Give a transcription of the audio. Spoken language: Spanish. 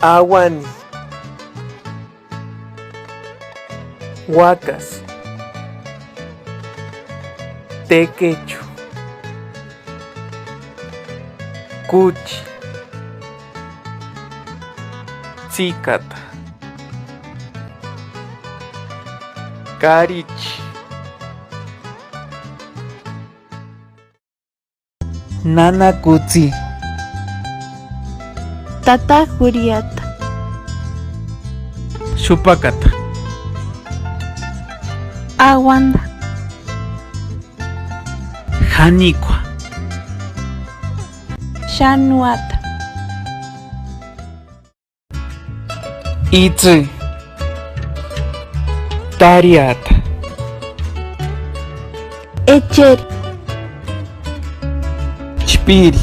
Awani, Huacas, Tequecho, Cuchi, Tzicata, Carichi, Nanacuzi, Tata Juriata, Chupacata, Aguanda, Janicua, Shanuata, Itze, Tariata, Echeri, Chpiri,